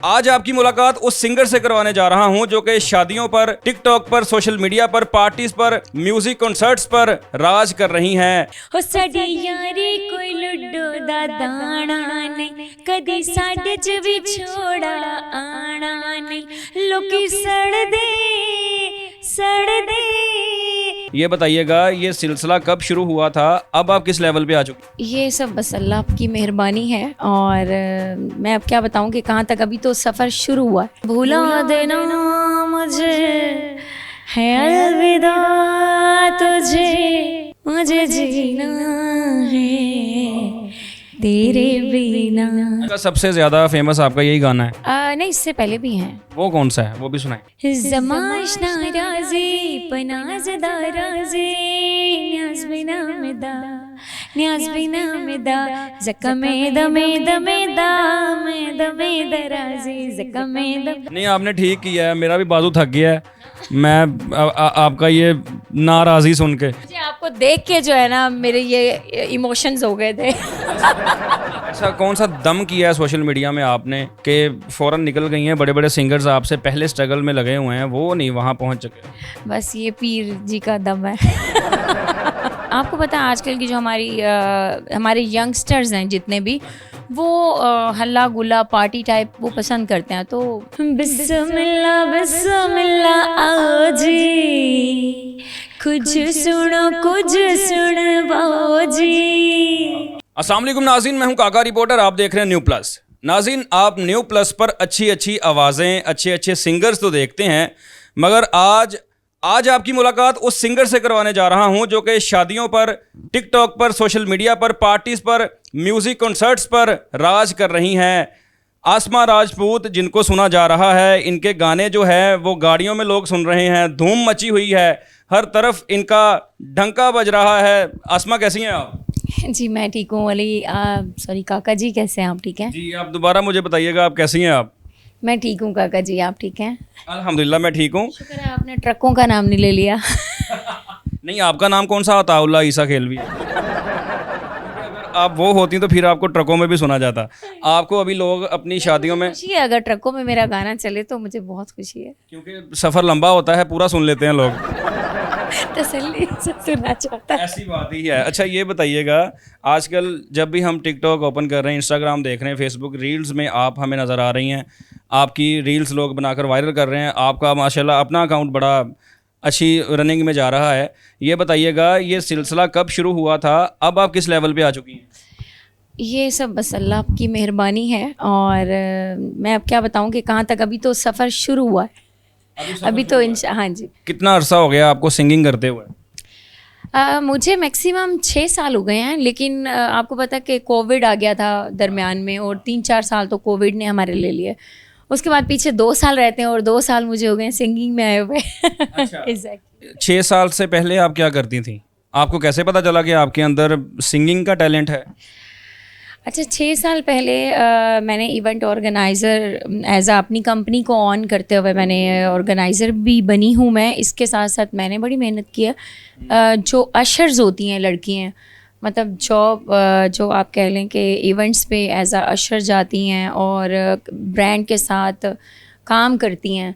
आज आपकी मुलाकात उस सिंगर से करवाने जा रहा हूं जो कि शादियों पर, टिकटॉक पर, सोशल मीडिया पर, पार्टीज पर, म्यूजिक कॉन्सर्ट्स पर राज कर रही हैं। हो साडी यारी कोई लुड्डो दा दाना नहीं, कदी साडे च विछोड़ा आना नहीं, लोकी सड़ दे। ये बताइएगा, ये सिलसिला कब शुरू हुआ था, अब आप किस लेवल पे आ चुके? ये सब बस अल्लाह की मेहरबानी है। और मैं अब क्या बताऊं कि कहाँ तक, अभी तो सफ़र शुरू हुआ है। भूला देना मुझे है अलविदा, तुझे मुझे जीना है तेरे बिना। आपका सबसे ज्यादा फेमस आपका यही गाना है? नहीं, इससे पहले भी हैं। वो कौन सा है, वो भी सुनाए। ज़माश नाराज़ी पनाज़दा राज़ी, न्याज़ बिना मिदा, न्याज़ बिना मिदा, ज़कमे दमे दमे दामे दमे दराज़ी, ज़कमे दम। नहीं, आपने ठीक किया है, मेरा भी बाजू थक गया है मैं आपका ये नाराज़ी सुन के। मुझे आपको देख के जो है ना, मेरे ये इमोशंस हो गए थे। ऐसा कौन सा दम किया है सोशल मीडिया में आपने कि फ़ौरन निकल गई हैं? बड़े बड़े सिंगर्स आपसे पहले स्ट्रगल में लगे हुए हैं, वो नहीं वहाँ पहुँच चुके। बस ये पीर जी का दम है। आपको पता है आजकल की जो हमारे यंगस्टर्स हैं जितने भी, वो हल्ला गुल्ला पार्टी टाइप वो पसंद करते हैं। तो बिस्मिल्लाह बिस्मिल्लाह आओ जी, कुछ सुनो कुछ सुनवाओ जी। अस्सलाम वालेकुम नाज़रीन, मैं हूं काका रिपोर्टर, आप देख रहे हैं न्यू प्लस। नाज़रीन, आप न्यू प्लस पर अच्छी अच्छी आवाज़ें, अच्छे अच्छे सिंगर्स तो देखते हैं, मगर आज आपकी मुलाकात उस सिंगर से करवाने जा रहा हूं जो कि शादियों पर, टिकटॉक पर, सोशल मीडिया पर, पार्टीज पर, म्यूजिक कॉन्सर्ट्स पर राज कर रही हैं। आसमा राजपूत, जिनको सुना जा रहा है, इनके गाने जो है वो गाड़ियों में लोग सुन रहे हैं, धूम मची हुई है, हर तरफ इनका डंका बज रहा है। आसमा, कैसी हैं आप? जी मैं ठीक हूँ। अली सॉरी काका जी, कैसे हैं आप? ठीक हैं जी, आप दोबारा मुझे बताइएगा, आप कैसी हैं? आप? मैं ठीक हूँ काका जी, आप ठीक हैं? अल्हम्दुलिल्लाह मैं ठीक हूँ। शुक्र है आपने ट्रकों का नाम नहीं ले लिया। नहीं, आपका नाम कौन सा? अताउल्लाह ईसा खेलवी। अगर आप वो होती तो फिर आपको ट्रकों में भी सुना जाता। आपको अभी लोग अपनी शादियों में, खुशी है अगर ट्रकों में मेरा गाना चले तो मुझे बहुत खुशी है। क्योंकि सफ़र लंबा होता है, पूरा सुन लेते हैं लोग। तसल्ली से सुनना चाहता है। ऐसी बात ही है। अच्छा, ये बताइएगा, आजकल जब भी हम टिकटॉक ओपन कर रहे हैं, इंस्टाग्राम देख रहे हैं, फेसबुक रील्स में आप हमें नज़र आ रही हैं, आपकी रील्स लोग बनाकर वायरल कर रहे हैं, आपका माशाल्लाह अपना अकाउंट बड़ा अच्छी रनिंग में जा रहा है। ये बताइएगा, ये सिलसिला कब शुरू हुआ था, अब आप किस लेवल पे आ चुकी हैं? ये सब बस अल्लाह की मेहरबानी है। और मैं अब क्या बताऊं कि कहाँ तक, अभी तो सफ़र शुरू हुआ है। अभी तो हाँ जी। कितना अरसा हो गया आपको सिंगिंग करते हुए? मुझे मैक्सिमम 6 साल हो गए हैं, लेकिन आपको पता है कि कोविड आ गया था दरमियान में, और 3-4 साल तो कोविड ने हमारे ले लिए। उसके बाद पीछे 2 साल रहते हैं, और 2 साल मुझे हो गए सिंगिंग में आए हुए। अच्छा। Exactly. 6 साल से पहले आप क्या करती थी? आपको कैसे पता चला कि आपके अंदर सिंगिंग का टैलेंट है? अच्छा, 6 साल पहले मैंने इवेंट ऑर्गेनाइज़र एज अपनी कंपनी को ऑन करते हुए मैंने ऑर्गेनाइज़र भी बनी हूँ मैं। इसके साथ साथ मैंने बड़ी मेहनत की है। जो अशर्स होती हैं लड़कियाँ, मतलब जो आप कह लें कि इवेंट्स पे एज अशर जाती हैं और ब्रांड के साथ काम करती हैं।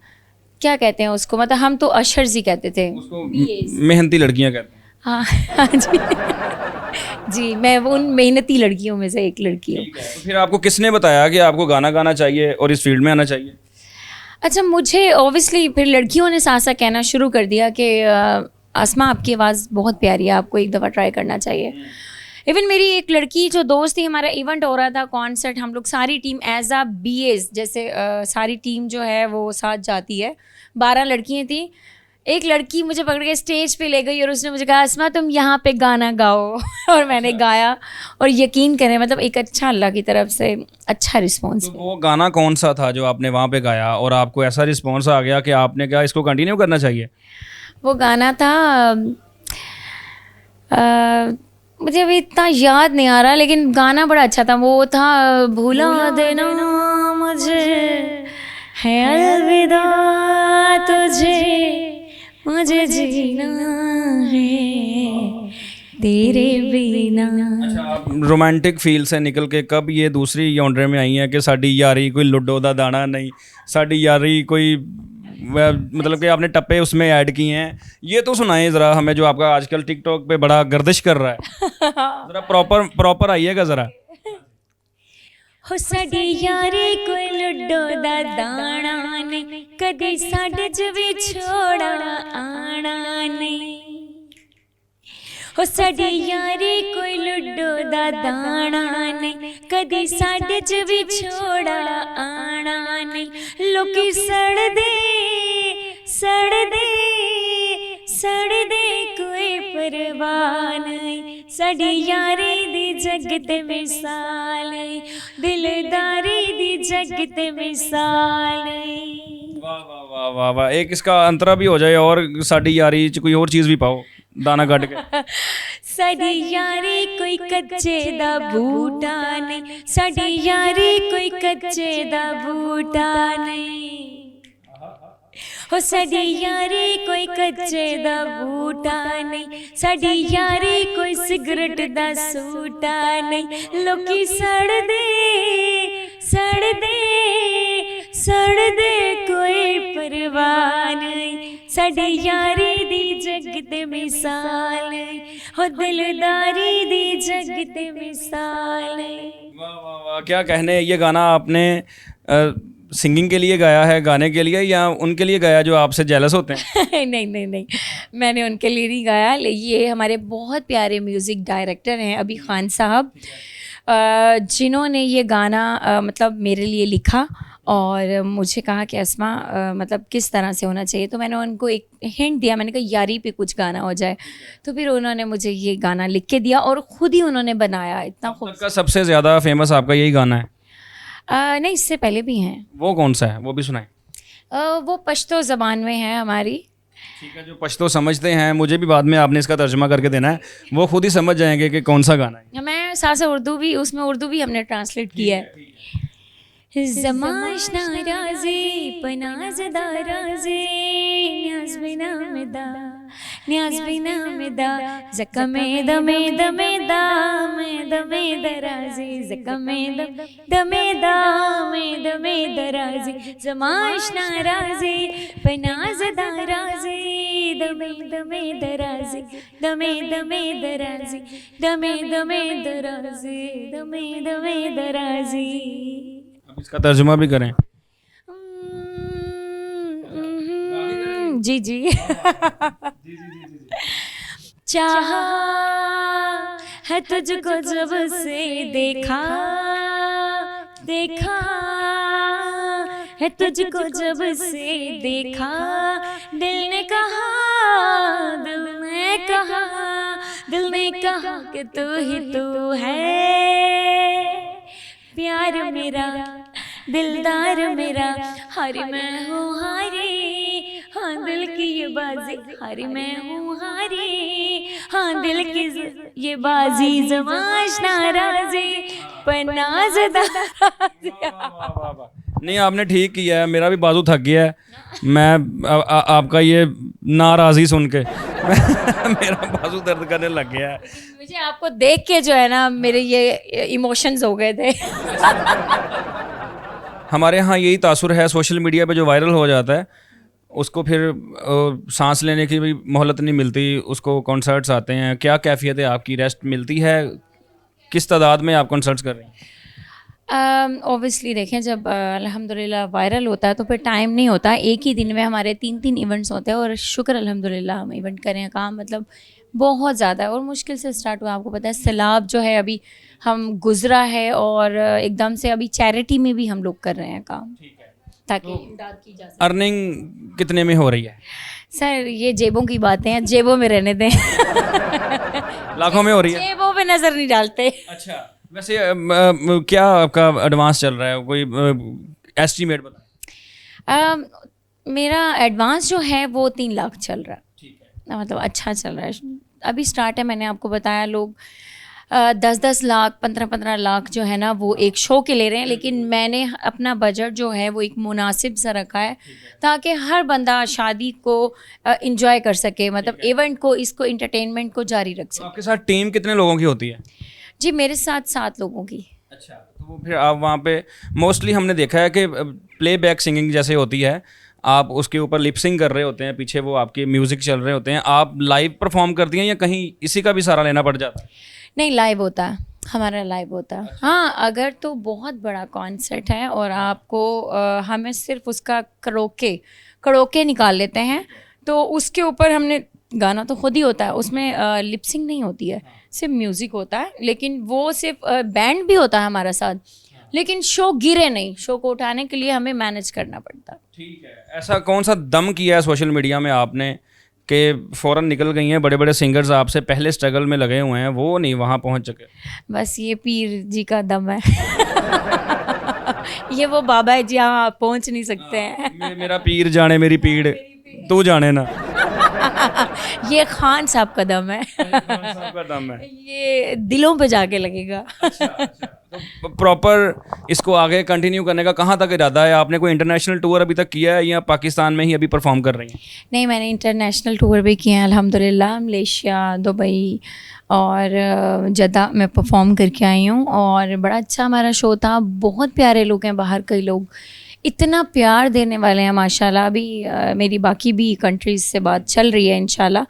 क्या कहते हैं उसको, मतलब हम तो अशर्स ही कहते थे। उसको मेहनती लड़कियां कहते हैं। हाँ हाँ जी। जी, मैं वो उन मेहनती लड़कियों में से एक लड़की हूँ। तो फिर आपको किसने बताया कि आपको गाना गाना चाहिए और इस फील्ड में आना चाहिए? अच्छा, मुझे ऑब्वियसली फिर लड़कियों ने साथ साथ कहना शुरू कर दिया कि आसमा आपकी आवाज़ बहुत प्यारी है, आपको एक दफ़ा ट्राई करना चाहिए। इवन मेरी एक लड़की जो दोस्त थी, हमारा इवेंट हो रहा था कॉन्सर्ट, हम लोग सारी टीम एज आ BAs जैसे सारी टीम जो है वो साथ जाती है, 12 लड़कियाँ थी। एक लड़की मुझे पकड़ के स्टेज पे ले गई और उसने मुझे कहा, आसमा तुम यहाँ पे गाना गाओ। और मैंने गाया, और यकीन करें मतलब एक अच्छा, अल्लाह की तरफ से अच्छा रिस्पॉन्स। तो वो गाना कौन सा था जो आपने वहाँ पे गाया और आपको ऐसा रिस्पॉन्स आ गया कि आपने कहा इसको कंटिन्यू करना चाहिए? वो गाना था मुझे अभी इतना याद नहीं आ रहा, लेकिन गाना बड़ा अच्छा था। वो था भूला देना मुझे है अलविदा, तुझे मुझे जीना है तेरे बिना। अच्छा, आप रोमांटिक फील से निकल के कब ये दूसरी जॉनर में आई हैं कि साडी यारी कोई लुडो दा दाना नहीं, साडी यारी कोई मतलब कि आपने टप्पे उसमें ऐड किए हैं, ये तो सुनाएं ज़रा हमें, जो आपका आजकल टिकटॉक पे बड़ा गर्दिश कर रहा है। ज़रा प्रॉपर आइएगा ज़रा। हो साडी यारी कोई लुडो दा दाना नहीं, कदी साडे च विछोड़ा आना नहीं। हो साडी यारी कोई लुडो दा दाना नहीं, कदी साडे च विछोड़ा आना नहीं। लोकी सड़दे कोई परवाह नहीं, साडी यारी दी जगत मिसाल नहीं, दिलदारी दी जगत मिसाल नहीं। वाह वाह वाह वाह वाह, एक इसका अंतरा भी हो जाए और साडी यारी च कोई और चीज़ भी पाओ दाना कट के। साडी यारी कोई कच्चे दा बूटा नहीं, साडी यारी कोई कच्चे दा बूटा नहीं। हो साडी यारी कोई कच्चे दा बूटा नहीं, साडी यारी कोई सिगरेट दा सूटा नहीं। लोकी सड़दे कोई परवाह नहीं, साडी यारी दी जगत मिसाल नहीं, हो दिलदारी दी जगत मिसाल नहीं। वाह वाह वाह, क्या कहने। ये गाना आपने सिंगिंग के लिए गाया है, गाने के लिए, या उनके लिए गाया जो आपसे जेलस होते हैं? नहीं, मैंने उनके लिए नहीं गाया। ये हमारे बहुत प्यारे म्यूज़िक डायरेक्टर हैं अभी खान साहब, जिन्होंने ये गाना मतलब मेरे लिए लिखा और मुझे कहा कि अस्मा मतलब किस तरह से होना चाहिए, तो मैंने उनको एक हिंट दिया, मैंने कहा यारी पे कुछ गाना हो जाए, तो फिर उन्होंने मुझे ये गाना लिख के दिया और ख़ुद ही उन्होंने बनाया। इतना खूब का सबसे ज़्यादा फेमस आपका यही गाना है? नहीं, इससे पहले भी हैं। वो कौन सा है, वो भी सुनाएं। वो पश्तो ज़बान में है हमारी। ठीक है, जो पश्तो समझते हैं, मुझे भी बाद में आपने इसका तर्जुमा करके देना है, वो खुद ही समझ जाएंगे कि कौन सा गाना है। मैं साथ से उर्दू भी हमने ट्रांसलेट किया है। ज़माशना राज़ी पनाज़दा राज़ी, न्याज़ बिना मेदा ज़कमे दमे दराज़ी, ज़कमे दमे दराज़ी। ज़माशना राज़ी पनाज़दा राज़ी, दमे दराज़ी, दमे दराज़ी, दमे दराज़ी। अब इसका तर्जुमा भी करें। जी चाहा है तुझको जब से देखा है तुझको जब से देखा, दिल ने कहा कि तू ही तू है, प्यार मेरा दिलदार मेरा, हारी मैं हूँ हारी, हाँ दिल की ये बाजी, हारी मैं हूँ हारी, हाँ दिल की ये बाजी। ज़माशना राज़ी पनाज़दा राज़ी। नहीं, आपने ठीक किया है, मेरा भी बाजू थक गया है। मैं आपका ये नाराज़ी सुन के मेरा बाजू दर्द करने लग गया है। मुझे आपको देख के जो है ना मेरे ये इमोशंस हो गए थे। हमारे यहाँ यही तासुर है, सोशल मीडिया पे जो वायरल हो जाता है उसको फिर सांस लेने की भी मोहलत नहीं मिलती, उसको कॉन्सर्ट्स आते हैं। क्या कैफियत है आपकी, रेस्ट मिलती है? किस तादाद में आप कॉन्सर्ट्स कर रही हैं? ऑब्वियसली देखें, जब अल्हम्दुलिल्लाह वायरल होता है तो फिर टाइम नहीं होता। एक ही दिन में हमारे 3 इवेंट्स होते हैं और शुक्र अल्हम्दुलिल्लाह हम इवेंट करें। काम मतलब बहुत ज़्यादा है और मुश्किल से स्टार्ट हुआ। आपको पता है सैलाब जो है अभी हम गुजरा है और एकदम से अभी चैरिटी में भी हम लोग कर रहे हैं काम, ताकि इमदाद की जा सके। अर्निंग कितने में हो रही है? सर ये जेबों की बातें हैं, जेबों में रहने दें। लाखों में हो रही है? जेबों पे नज़र नहीं डालते। अच्छा, वैसे क्या आपका एडवांस चल रहा है, कोई एस्टीमेट बताएं? मेरा एडवांस जो है वो 3 लाख चल रहा है। ठीक है, मतलब अच्छा चल रहा है, अभी स्टार्ट है। मैंने आपको बताया लोग 10-10 लाख 15-15 लाख जो है ना वो एक शो के ले रहे हैं, लेकिन मैंने अपना बजट जो है वो एक मुनासिब सा रखा है ताकि हर बंदा शादी को इंजॉय कर सके, मतलब इवेंट को, इसको एंटरटेनमेंट को जारी रख तो सके। आपके साथ टीम कितने लोगों की होती है? जी मेरे साथ 7 लोगों की। अच्छा, तो वो फिर आप वहाँ पे मोस्टली हमने देखा है कि प्लेबैक सिंगिंग जैसे होती है, आप उसके ऊपर लिप सिंग कर रहे होते हैं, पीछे वो आपके म्यूजिक चल रहे होते हैं, आप लाइव परफॉर्म करती हैं या कहीं इसी का भी सहारा लेना पड़ जाता है? नहीं, लाइव होता है, हमारा लाइव होता है। हाँ, अगर तो बहुत बड़ा कॉन्सर्ट है और आपको हमें सिर्फ उसका करोके निकाल लेते हैं, तो उसके ऊपर हमने गाना तो खुद ही होता है, उसमें लिपसिंग नहीं होती है, सिर्फ म्यूज़िक होता है, लेकिन वो सिर्फ बैंड भी होता है हमारा साथ, लेकिन शो गिरे नहीं, शो को उठाने के लिए हमें मैनेज करना पड़ता है। ठीक है, ऐसा कौन सा दम किया है सोशल मीडिया में आपने कि फ़ौरन निकल गई हैं, बड़े बड़े सिंगर्स आपसे पहले स्ट्रगल में लगे हुए हैं, वो नहीं वहाँ पहुँच सके? बस ये पीर जी का दम है। ये वो बाबा है जी, हाँ आप पहुँच नहीं सकते हैं। मेरा पीर जाने मेरी पीड़, तू जाने ना। ये खान साहब का दम है। का दम है। ये दिलों पे जाके लगेगा। तो प्रॉपर इसको आगे कंटिन्यू करने का कहाँ तक इरादा है? आपने कोई इंटरनेशनल टूर अभी तक किया है या पाकिस्तान में ही अभी परफॉर्म कर रही हैं? नहीं, मैंने इंटरनेशनल टूर भी किए हैं अल्हम्दुलिल्लाह, मलेशिया, दुबई और जद्दा में परफॉर्म करके आई हूँ, और बड़ा अच्छा हमारा शो था। बहुत प्यारे लोग हैं बाहर, कई लोग इतना प्यार देने वाले हैं माशाल्लाह। अभी मेरी बाकी भी कंट्रीज़ से बात चल रही है इंशाल्लाह।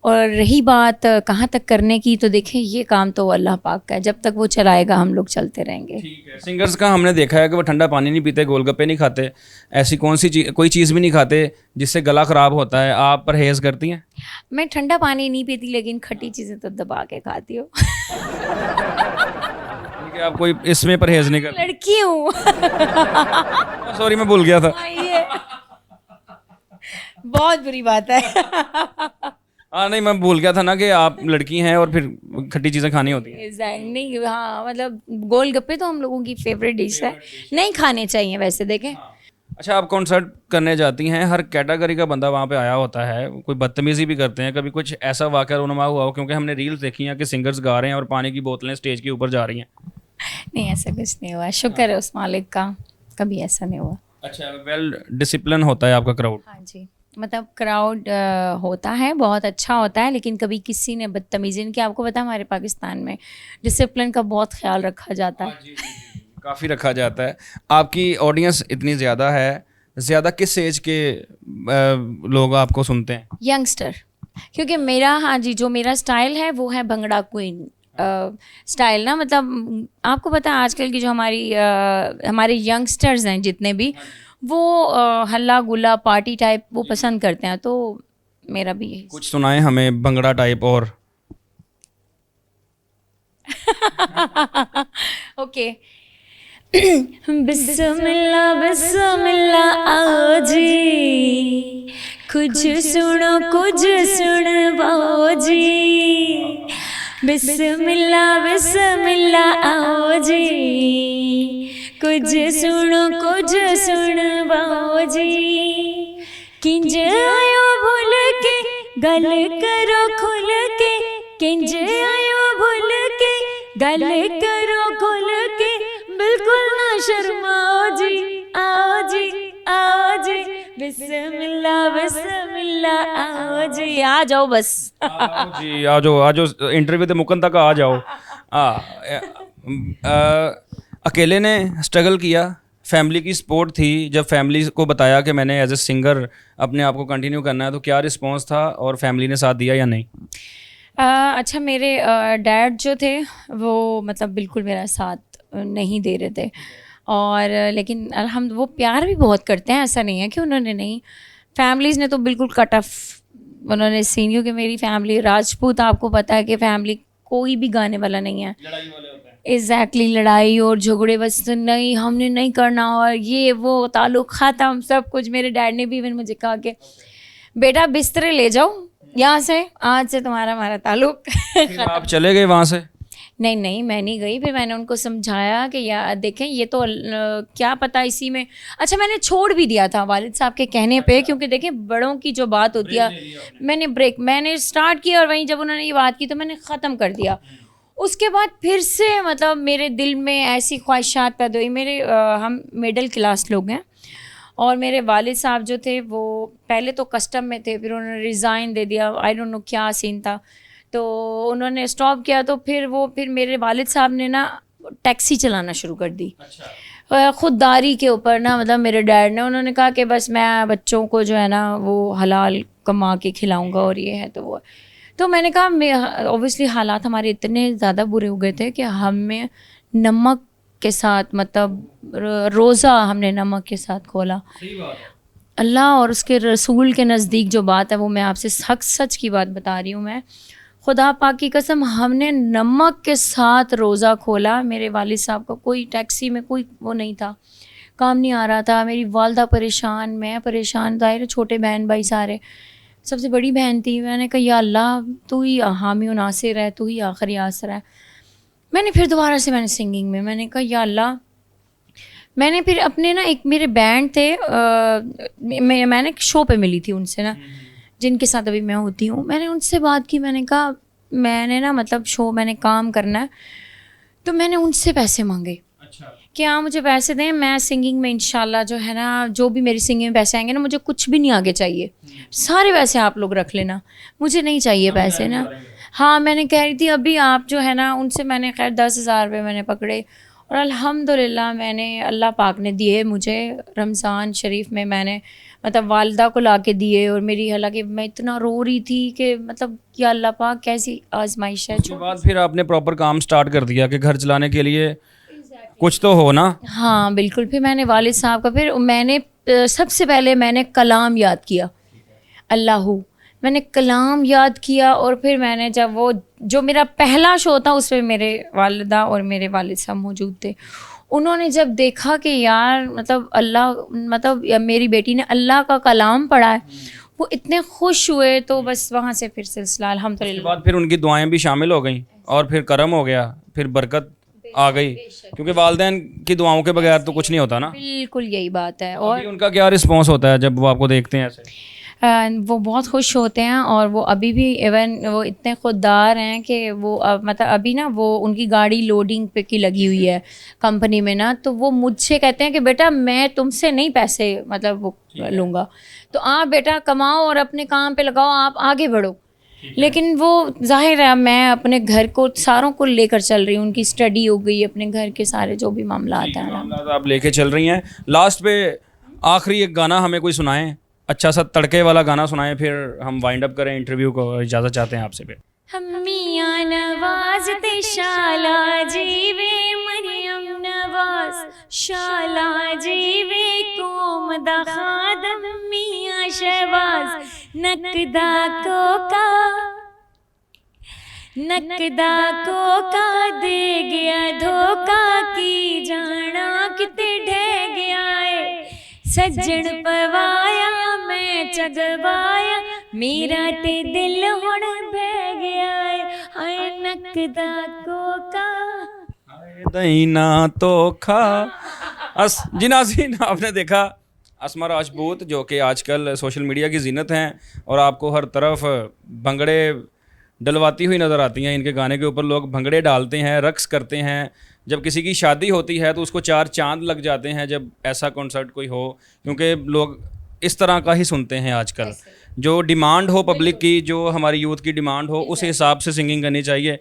और रही बात कहाँ तक करने की, तो देखें ये काम तो अल्लाह पाक का है, जब तक वो चलाएगा हम लोग चलते रहेंगे। ठीक है। सिंगर्स का हमने देखा है कि वो ठंडा पानी नहीं पीते, गोलगप्पे नहीं खाते, ऐसी कौन सी चीज़, कोई चीज़ भी नहीं खाते जिससे गला ख़राब होता है, आप परहेज़ करती हैं? मैं ठंडा पानी नहीं पीती, लेकिन खट्टी चीज़ें तो दबा के खाती हूँ। ठीक है, आप कोई इसमें परहेज़ नहीं करती? लड़की हूँ। सॉरी, मैं भूल गया था। ये बहुत बुरी बात है। हाँ नहीं, मैं भूल गया था ना कि आप लड़की हैं और फिर खट्टी चीज़ें खानी होती हैं। नहीं, हाँ मतलब गोलगप्पे तो हम लोगों की फेवरेट डिश है, नहीं खाने चाहिए वैसे देखें। अच्छा, आप कॉन्सर्ट करने जाती हैं, हर कैटेगरी का बंदा वहाँ पे आया होता है, कोई बदतमीज़ी भी करते हैं, कभी कुछ ऐसा वाक़या रुनमा हुआ हो? क्योंकि हमने रील्स देखी हैं कि सिंगर्स गा रहे हैं और पानी की बोतलें स्टेज के ऊपर जा रही हैं। नहीं, ऐसा कुछ नहीं हुआ, शुक्र है उस मालिक का, कभी ऐसा नहीं हुआ। अच्छा, वेल डिसिप्लिन होता है आपका क्राउड? हाँ जी, मतलब क्राउड होता है, बहुत अच्छा होता है, लेकिन कभी किसी ने बदतमीज़ी नहीं की। आपको पता है हमारे पाकिस्तान में डिसिप्लिन का बहुत ख्याल रखा जाता है। काफ़ी रखा जाता है। आपकी ऑडियंस इतनी ज़्यादा है, ज़्यादा किस एज के लोग आपको सुनते हैं? यंगस्टर, क्योंकि मेरा, हाँ जी, जो मेरा स्टाइल है वो है भंगड़ा क्वीन स्टाइल ना, मतलब आपको पता है आजकल की जो हमारे यंगस्टर्स हैं जितने भी, वो हल्ला गुल्ला पार्टी टाइप वो पसंद करते हैं, तो मेरा भी यही। कुछ सुनाएं हमें भंगड़ा टाइप। और ओके। बिस्मिल्लाह बिस्मिल्लाह आओ जी, कुछ सुनो कुछ सुनवाओ जी, बिस्मिल्लाह बिस्मिल्लाह आओ जी, कुछ सुनो कुछ सुनवाओ जी, किंज आयो भूल के गल करो खुल के, किंज आयो भूल के गल करो खुल के, बिल्कुल ना शर्माओ जी, आओ जी आओ जी, बिस्मिल्लाह बिस्मिल्लाह आओ जी, आ जाओ बस। आओ जी, आ जाओ, इंटरव्यू ते मुकन तक आ जाओ। अकेले ने स्ट्रगल किया, फैमिली की सपोर्ट थी? जब फैमिली को बताया कि मैंने एज ए सिंगर अपने आप को कंटिन्यू करना है, तो क्या रिस्पॉन्स था और फैमिली ने साथ दिया या नहीं? अच्छा, मेरे डैड जो थे वो मतलब बिल्कुल मेरा साथ नहीं दे रहे थे, और लेकिन वो प्यार भी बहुत करते हैं, ऐसा नहीं है कि उन्होंने नहीं। फैमिलीज़ ने तो बिल्कुल कट ऑफ उन्होंने सीन, क्योंकि मेरी फैमिली राजपूत, आपको पता है कि फैमिली कोई भी गाने वाला नहीं है। एग्जैक्टली, लड़ाई और झगड़े, बस नहीं हमने नहीं करना, और ये वो ताल्लुक़ ख़त्म सब कुछ। मेरे डैड ने भी इवन मुझे कहा कि बेटा बिस्तरे ले जाओ यहाँ से, आज से तुम्हारा हमारा ताल्लुक़। आप चले गए वहाँ से? नहीं, मैं नहीं गई। फिर मैंने उनको समझाया कि यार देखें ये तो क्या पता इसी में। अच्छा, मैंने छोड़ भी दिया था वालिद साहब के कहने पे, क्योंकि देखें बड़ों की जो बात होती है, मैंने स्टार्ट किया और वहीं जब उन्होंने ये बात की तो मैंने ख़त्म कर दिया। उसके बाद फिर से मतलब मेरे दिल में ऐसी ख्वाहिशात पैदा हुई। हम मिडिल क्लास लोग हैं और मेरे वालिद साहब जो थे वो पहले तो कस्टम में थे, फिर उन्होंने रिज़ाइन दे दिया, आई डोंट नो क्या सीन था, तो उन्होंने स्टॉप किया। तो फिर मेरे वालिद साहब ने ना टैक्सी चलाना शुरू कर दी। ख़ुददारी के ऊपर ना, मतलब मेरे डैड ने, उन्होंने कहा कि बस मैं बच्चों को जो है ना वो हलाल कमा के खिलाऊंगा और ये है तो वो। तो मैंने कहा ऑब्वियसली हालात हमारे इतने ज़्यादा बुरे हो गए थे कि हमें नमक के साथ, मतलब रोज़ा हमने नमक के साथ खोला। अल्लाह और उसके रसूल के नज़दीक जो बात है वो मैं आपसे सच की बात बता रही हूँ। मैं खुदा पाक की कसम, हमने नमक के साथ रोज़ा खोला। मेरे वालिद साहब का कोई टैक्सी में कोई वो नहीं था, काम नहीं आ रहा था, मेरी वालदा परेशान, मैं परेशान, ज़ाहिर छोटे बहन भाई सारे। सबसे बड़ी बहन थी। मैंने कहा या अल्लाह तू ही हामी व नासिर है, तू ही आखिरी आसरा है। मैंने फिर दोबारा से सिंगिंग में मैंने कहा या अल्लाह। मैंने फिर अपने ना, एक मेरे बैंड थे, मैंने शो पे मिली थी उनसे ना, जिनके साथ अभी मैं होती हूँ। मैंने उनसे बात की, मैंने कहा मैंने ना मतलब शो मैंने काम करना है, तो मैंने उनसे पैसे मांगे। अच्छा। कि हाँ मुझे पैसे दें, मैं सिंगिंग में इंशाल्लाह जो है ना, जो भी मेरी सिंगिंग में पैसे आएंगे ना, मुझे कुछ भी नहीं आगे चाहिए, सारे पैसे आप लोग रख लेना, मुझे नहीं चाहिए पैसे ना। हाँ मैंने कह रही थी अभी आप जो है ना, उनसे मैंने खैर 10,000 रुपये मैंने पकड़े और अल्हम्दुलिल्लाह मैंने, अल्लाह पाक ने दिए मुझे। रमज़ान शरीफ में मैंने मतलब वालदा को ला के दिए और मेरी, हालांकि मैं इतना रो रही थी कि मतलब या अल्लाह पाक कैसी आजमाइश है। उसके बाद फिर आपने प्रॉपर काम स्टार्ट कर दिया कि घर चलाने के लिए कुछ तो हो ना। हाँ बिल्कुल। फिर मैंने वालिद साहब का, फिर मैंने सबसे पहले मैंने कलाम याद किया, अल्लाहू, मैंने कलाम याद किया। और फिर मैंने जब वो जो मेरा पहला शो था उसमें मेरे वालिदा और मेरे वालिद साहब मौजूद थे, उन्होंने जब देखा कि यार मतलब अल्लाह, मतलब मेरी बेटी ने अल्लाह का कलाम पढ़ा है, वो इतने खुश हुए। तो बस वहाँ से फिर सिलसिला अल्हम्दुलिल्लाह। उसके बाद फिर उनकी दुआएं भी शामिल हो गई और फिर करम हो गया, फिर बरकत आ गई, क्योंकि वालिदैन की दुआओं के बगैर तो कुछ नहीं होता ना। बिल्कुल यही बात है। और उनका क्या रिस्पॉन्स होता है जब वो आपको देखते हैं ऐसे? वो बहुत खुश होते हैं और वो अभी भी इवन वो इतने खुददार हैं कि वो मतलब अभी ना वो उनकी गाड़ी लोडिंग पे की लगी हुई है कंपनी में ना, तो वो मुझसे कहते हैं कि बेटा मैं तुमसे नहीं पैसे मतलब वो लूँगा, तो आप बेटा कमाओ और अपने काम पे लगाओ, आप आगे बढ़ो। लेकिन वो जाहिर है मैं अपने घर को सारों को लेकर चल रही हूँ, उनकी स्टडी हो गई, अपने घर के सारे जो भी मामलात हैं आप लेके चल रही हैं। लास्ट पे आखिरी एक गाना हमें कोई सुनाएं, अच्छा सा तड़के वाला गाना सुनाएं, फिर हम वाइंड अप करें इंटरव्यू को। इजाज़त चाहते हैं आपसे। हम मियां नवाज ते शाला जीवे, मरियम नवाज शाला जीवे, कौम दा खादम मियां शहबाज, नकदा कोका दे गया धोखा, की जाना किते ढह गया है, सज्जन पवाया मैं चगवाया, मेरा ते दिल हुण बह गया है, हाय नकदा कोका दईना तोखा। जी नाज़रीन, आपने देखा अस्मा राजपूत जो कि आजकल सोशल मीडिया की जीनत हैं और आपको हर तरफ भंगड़े डलवाती हुई नज़र आती हैं। इनके गाने के ऊपर लोग भंगड़े डालते हैं, रक्स करते हैं। जब किसी की शादी होती है तो उसको 4 चांद लग जाते हैं जब ऐसा कॉन्सर्ट कोई हो, क्योंकि लोग इस तरह का ही सुनते हैं आजकल। जो डिमांड हो पब्लिक की, जो हमारी यूथ की डिमांड हो, उस हिसाब से सिंगिंग करनी चाहिए,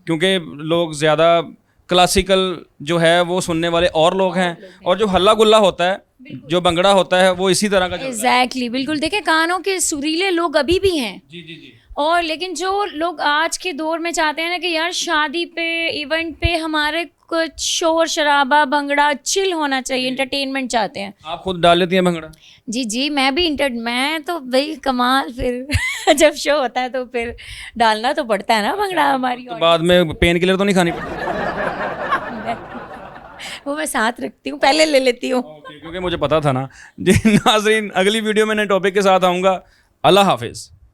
क्योंकि लोग ज़्यादा क्लासिकल जो है वो सुनने वाले और लोग हैं, और जो हल्ला गुल्ला होता है, जो भंगड़ा होता है, वो इसी तरह का। एग्जैक्टली बिल्कुल। देखिए कानों के सुरीले लोग अभी भी हैं जी। और लेकिन जो लोग आज के दौर में चाहते हैं ना कि यार शादी पे, इवेंट पे हमारे कुछ शोर शराबा भंगड़ा चिल होना चाहिए, एंटरटेनमेंट चाहते हैं। आप खुद डाल लेती हैं भंगड़ा? जी मैं भी मैं तो भाई कमाल, फिर जब शो होता है तो फिर डालना तो पड़ता है ना भंगड़ा हमारी। तो बाद में पेन किलर तो नहीं खानी पड़ती? वो मैं साथ रखती हूँ, पहले ले लेती हूँ। क्योंकि मुझे पता था ना जी। नाज़रीन, अगली वीडियो में नए टॉपिक के साथ आऊँगा। अल्लाह हाफिज़।